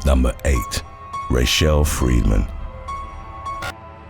Number 8. Rachelle Friedman.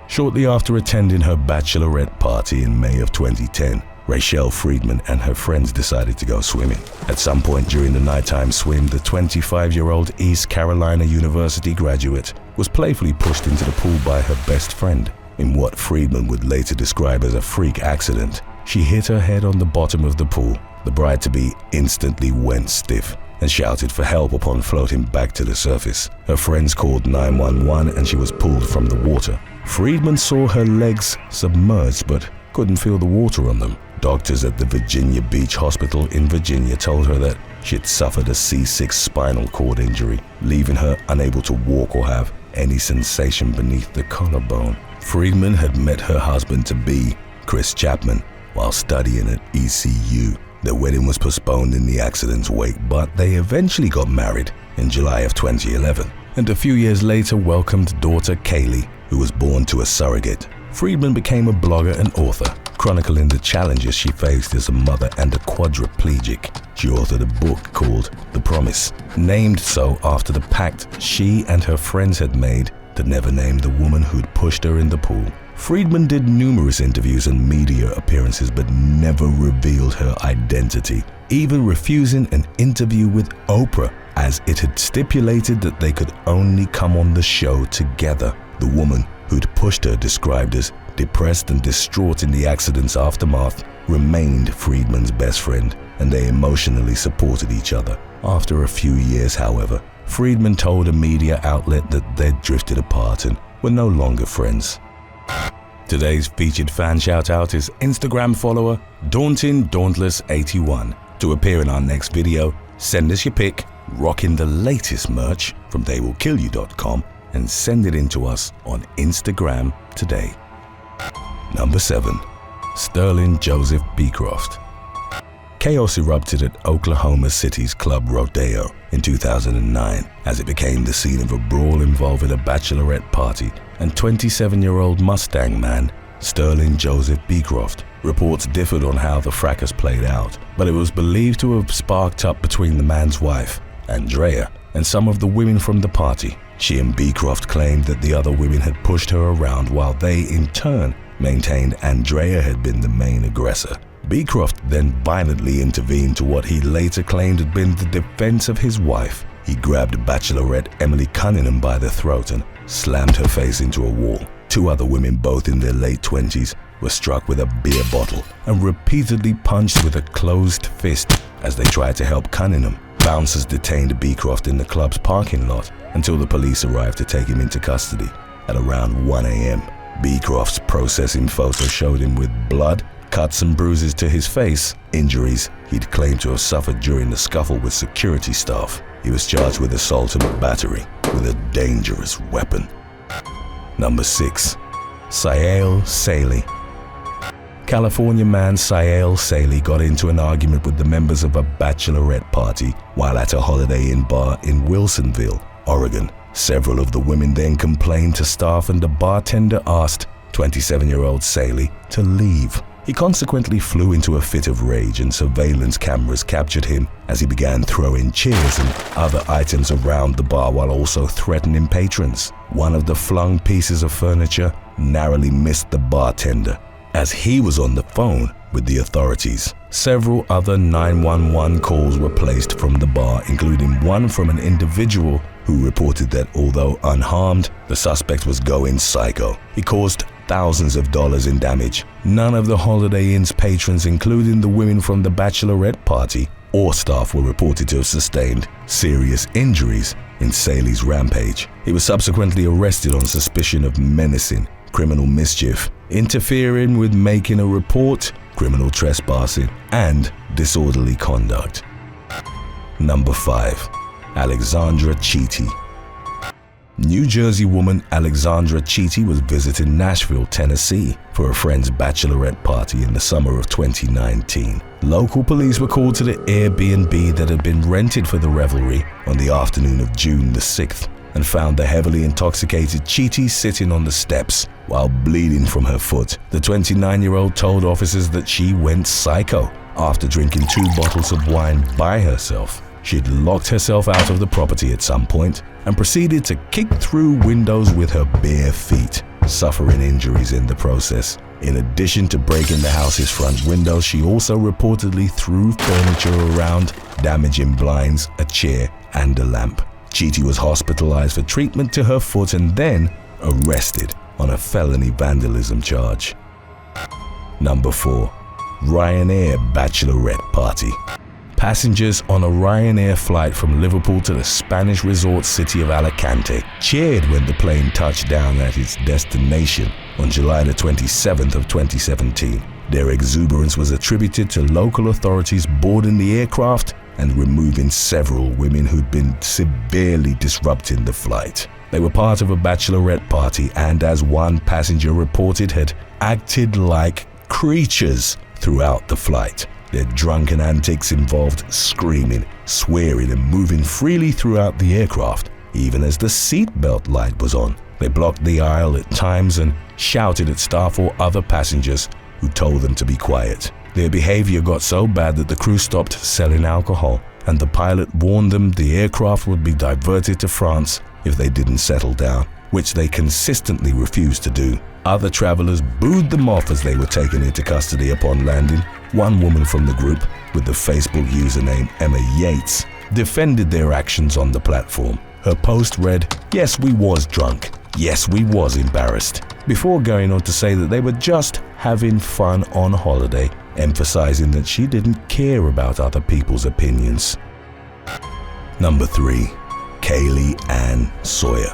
Shortly after attending her bachelorette party in May of 2010, Rachelle Friedman and her friends decided to go swimming. At some point during the nighttime swim, the 25-year-old East Carolina University graduate was playfully pushed into the pool by her best friend. In what Friedman would later describe as a freak accident, she hit her head on the bottom of the pool. The bride-to-be instantly went stiff and shouted for help upon floating back to the surface. Her friends called 911 and she was pulled from the water. Friedman saw her legs submerged but couldn't feel the water on them. Doctors at the Virginia Beach Hospital in Virginia told her that she had suffered a C6 spinal cord injury, leaving her unable to walk or have any sensation beneath the collarbone. Friedman had met her husband-to-be, Chris Chapman, while studying at ECU. Their wedding was postponed in the accident's wake, but they eventually got married in July of 2011, and a few years later welcomed daughter Kaylee, who was born to a surrogate. Friedman became a blogger and author, chronicling the challenges she faced as a mother and a quadriplegic. She authored a book called The Promise, named so after the pact she and her friends had made to never name the woman who'd pushed her in the pool. Friedman did numerous interviews and media appearances but never revealed her identity, even refusing an interview with Oprah, as it had stipulated that they could only come on the show together. The woman who'd pushed her, described as depressed and distraught in the accident's aftermath, remained Friedman's best friend, and they emotionally supported each other. After a few years, however, Friedman told a media outlet that they'd drifted apart and were no longer friends. Today's featured fan shout-out is Instagram follower DauntingDauntless81. To appear in our next video, send us your pic, rocking the latest merch from theywillkillyou.com, and send it in to us on Instagram today. Number 7. Sterling Joseph Beecroft. Chaos erupted at Oklahoma City's Club Rodeo in 2009 as it became the scene of a brawl involving a bachelorette party and 27-year-old Mustang man, Sterling Joseph Beecroft. Reports differed on how the fracas played out, but it was believed to have sparked up between the man's wife, Andrea, and some of the women from the party. She and Beecroft claimed that the other women had pushed her around, while they, in turn, maintained Andrea had been the main aggressor. Beecroft then violently intervened to what he later claimed had been the defense of his wife. He grabbed Bachelorette Emily Cunningham by the throat and slammed her face into a wall. Two other women, both in their late 20s, were struck with a beer bottle and repeatedly punched with a closed fist as they tried to help Cunningham. Bouncers detained Beecroft in the club's parking lot until the police arrived to take him into custody. At around 1 a.m., Beecroft's processing photo showed him with blood, cuts and bruises to his face, injuries he'd claimed to have suffered during the scuffle with security staff. He was charged with assault and battery with a dangerous weapon. Number 6. Sael Saley. California man Sael Saley got into an argument with the members of a bachelorette party while at a Holiday Inn bar in Wilsonville, Oregon. Several of the women then complained to staff and the bartender asked 27-year-old Saley to leave. He consequently flew into a fit of rage and surveillance cameras captured him as he began throwing chairs and other items around the bar while also threatening patrons. One of the flung pieces of furniture narrowly missed the bartender as he was on the phone with the authorities. Several other 911 calls were placed from the bar, including one from an individual who reported that although unharmed, the suspect was going psycho. He caused thousands of dollars in damage. None of the Holiday Inn's patrons, including the women from the bachelorette party or staff, were reported to have sustained serious injuries in Saley's rampage. He was subsequently arrested on suspicion of menacing, criminal mischief, interfering with making a report, criminal trespassing, and disorderly conduct. Number 5. Alexandra Chiti. New Jersey woman Alexandra Chiti was visiting Nashville, Tennessee for a friend's bachelorette party in the summer of 2019. Local police were called to the Airbnb that had been rented for the revelry on the afternoon of June the 6th and found the heavily intoxicated Chiti sitting on the steps while bleeding from her foot. The 29-year-old told officers that she went psycho after drinking 2 bottles of wine by herself. She'd locked herself out of the property at some point and proceeded to kick through windows with her bare feet, suffering injuries in the process. In addition to breaking the house's front windows, she also reportedly threw furniture around, damaging blinds, a chair, and a lamp. Chidi was hospitalized for treatment to her foot and then arrested on a felony vandalism charge. Number 4. RYANAIR Bachelorette Party. Passengers on a RYANAIR flight from Liverpool to the Spanish resort city of Alicante cheered when the plane touched down at its destination on July the 27th of 2017. Their exuberance was attributed to local authorities boarding the aircraft and removing several women who'd been severely disrupting the flight. They were part of a bachelorette party and, as one passenger reported, had acted like creatures throughout the flight. Their drunken antics involved screaming, swearing, and moving freely throughout the aircraft, even as the seatbelt light was on. They blocked the aisle at times and shouted at staff or other passengers who told them to be quiet. Their behavior got so bad that the crew stopped selling alcohol, and the pilot warned them the aircraft would be diverted to France if they didn't settle down, which they consistently refused to do. Other travelers booed them off as they were taken into custody upon landing. One woman from the group, with the Facebook username Emma Yates, defended their actions on the platform. Her post read, "Yes, we was drunk. Yes, we was embarrassed," before going on to say that they were just having fun on holiday, emphasizing that she didn't care about other people's opinions. Number 3. Kaylee Ann Sawyer.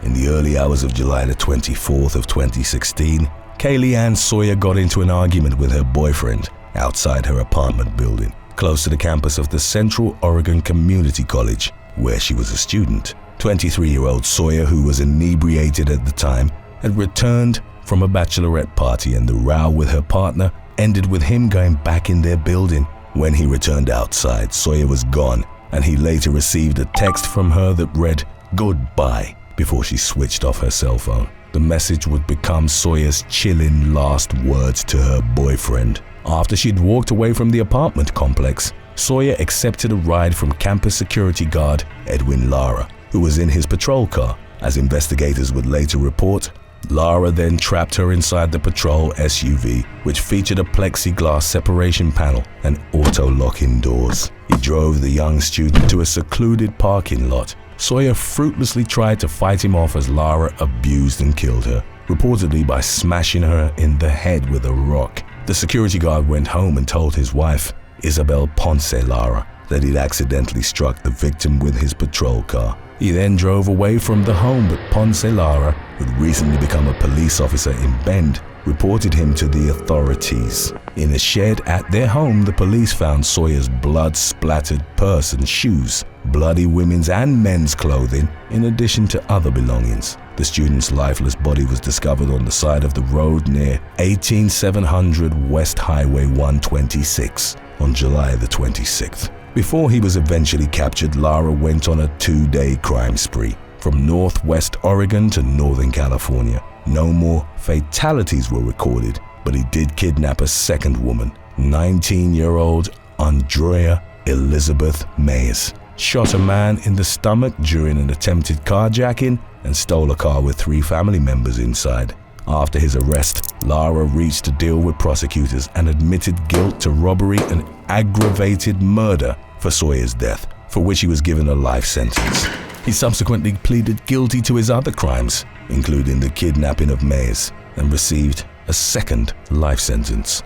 In the early hours of July the 24th of 2016, Kaylee Ann Sawyer got into an argument with her boyfriend outside her apartment building, close to the campus of the Central Oregon Community College, where she was a student. 23-year-old Sawyer, who was inebriated at the time, had returned from a bachelorette party, and the row with her partner ended with him going back in their building. When he returned outside, Sawyer was gone, and he later received a text from her that read, "Goodbye," before she switched off her cell phone. The message would become Sawyer's chilling last words to her boyfriend. After she'd walked away from the apartment complex, Sawyer accepted a ride from campus security guard Edwin Lara, who was in his patrol car. As investigators would later report, Lara then trapped her inside the patrol SUV, which featured a plexiglass separation panel and auto-locking doors. He drove the young student to a secluded parking lot. Sawyer fruitlessly tried to fight him off as Lara abused and killed her, reportedly by smashing her in the head with a rock. The security guard went home and told his wife, Isabel Ponce Lara, that he'd accidentally struck the victim with his patrol car. He then drove away from the home, but Ponce Lara, who'd recently become a police officer in Bend, reported him to the authorities. In a shed at their home, the police found Sawyer's blood-splattered purse and shoes, bloody women's and men's clothing, in addition to other belongings. The student's lifeless body was discovered on the side of the road near 18700 West Highway 126 on July the 26th. Before he was eventually captured, Lara went on a 2-day crime spree from Northwest Oregon to Northern California. No more fatalities were recorded, but he did kidnap a second woman, 19-year-old Andrea Elizabeth Mays, shot a man in the stomach during an attempted carjacking, and stole a car with 3 family members inside. After his arrest, Lara reached a deal with prosecutors and admitted guilt to robbery and aggravated murder for Sawyer's death, for which he was given a life sentence. He subsequently pleaded guilty to his other crimes, including the kidnapping of Mays, and received a second life sentence.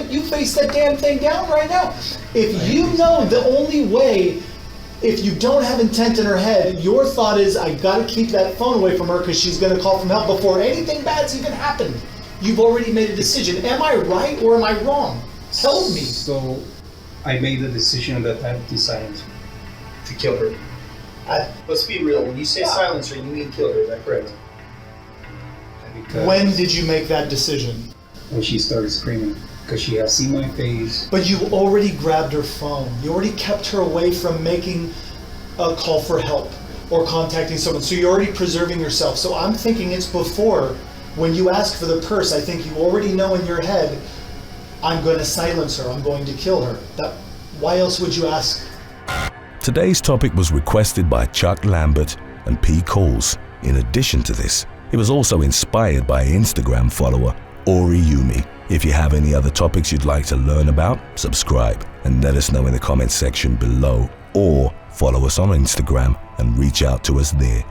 You face that damn thing down right now. If you know the only way, if you don't have intent in her head, your thought is, I gotta keep that phone away from her because she's gonna call from help before anything bad's even happened. You've already made a decision. Am I right or am I wrong? Tell me. So I made the decision at that time to silence her. To kill her. Let's be real. When you say silence her, you mean kill her. Is that correct? Because when did you make that decision? when she started screaming, because she has seen my face. But you already grabbed her phone. You already kept her away from making a call for help or contacting someone. So you're already preserving yourself. So I'm thinking it's before, when you ask for the purse, I think you already know in your head, I'm going to silence her, I'm going to kill her. Why else would you ask Today's topic was requested by Chuck Lambert and P. Coles. In addition to this, it was also inspired by Instagram follower Ori Yumi. If you have any other topics you'd like to learn about, subscribe and let us know in the comments section below, or follow us on Instagram and reach out to us there.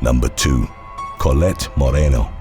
Number 2. Colette Moreno.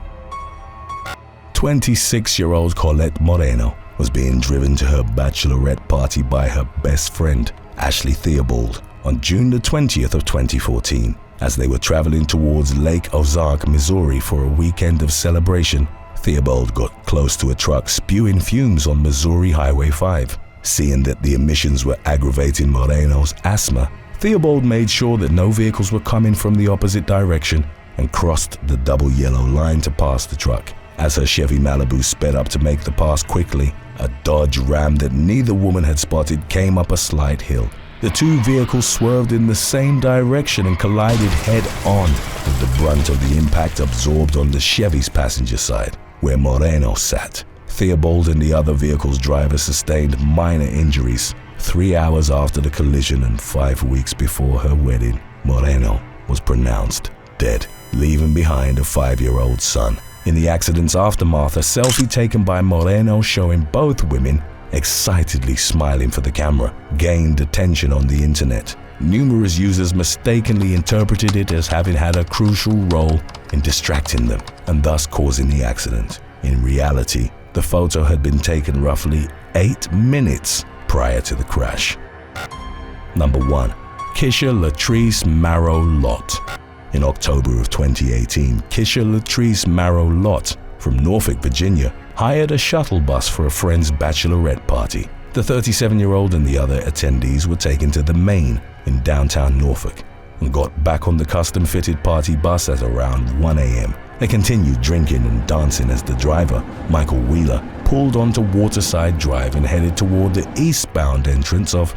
26-year-old Colette Moreno was being driven to her bachelorette party by her best friend, Ashley Theobald, on June the 20th of 2014. As they were traveling towards Lake Ozark, Missouri for a weekend of celebration, Theobald got close to a truck spewing fumes on Missouri Highway 5. Seeing that the emissions were aggravating Moreno's asthma, Theobald made sure that no vehicles were coming from the opposite direction and crossed the double yellow line to pass the truck. As her Chevy Malibu sped up to make the pass quickly, a Dodge Ram that neither woman had spotted came up a slight hill. The two vehicles swerved in the same direction and collided head-on, with the brunt of the impact absorbed on the Chevy's passenger side, where Moreno sat. Theobald and the other vehicle's driver sustained minor injuries. 3 hours after the collision and 5 weeks before her wedding, Moreno was pronounced dead, leaving behind a 5-year-old son. In the accident's aftermath, a selfie taken by Moreno showing both women excitedly smiling for the camera gained attention on the internet. Numerous users mistakenly interpreted it as having had a crucial role in distracting them and thus causing the accident. In reality, the photo had been taken roughly 8 minutes prior to the crash. Number 1. KISHA LATRICE MARROW-LOTT. In October of 2018, KISHA LATRICE MARROW-LOTT from Norfolk, Virginia, hired a shuttle bus for a friend's bachelorette party. The 37-year-old and the other attendees were taken to the Main in downtown Norfolk and got back on the custom-fitted party bus at around 1 a.m. They continued drinking and dancing as the driver, Michael Wheeler, pulled onto Waterside Drive and headed toward the eastbound entrance of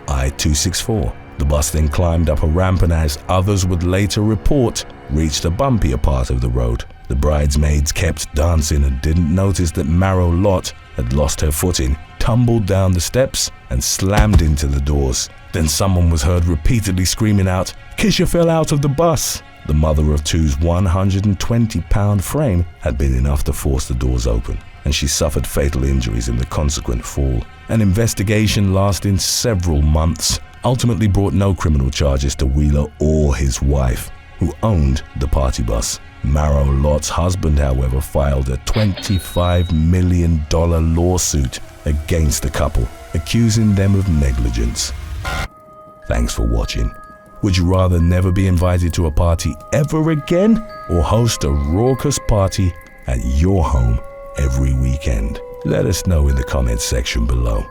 I-264. The bus then climbed up a ramp and, as others would later report, reached a bumpier part of the road. The bridesmaids kept dancing and didn't notice that Marrow-LOTT had lost her footing, tumbled down the steps and slammed into the doors. Then someone was heard repeatedly screaming out, "KISHA fell out of the bus!" The mother of two's 120-pound frame had been enough to force the doors open, and she suffered fatal injuries in the consequent fall. An investigation lasting several months ultimately brought no criminal charges to Wheeler or his wife, who owned the party bus. Marrow-LOTT's husband, however, filed a $25 million lawsuit against the couple, accusing them of negligence. Thanks for watching. Would you rather never be invited to a party ever again, or host a raucous party at your home every weekend? Let us know in the comments section below.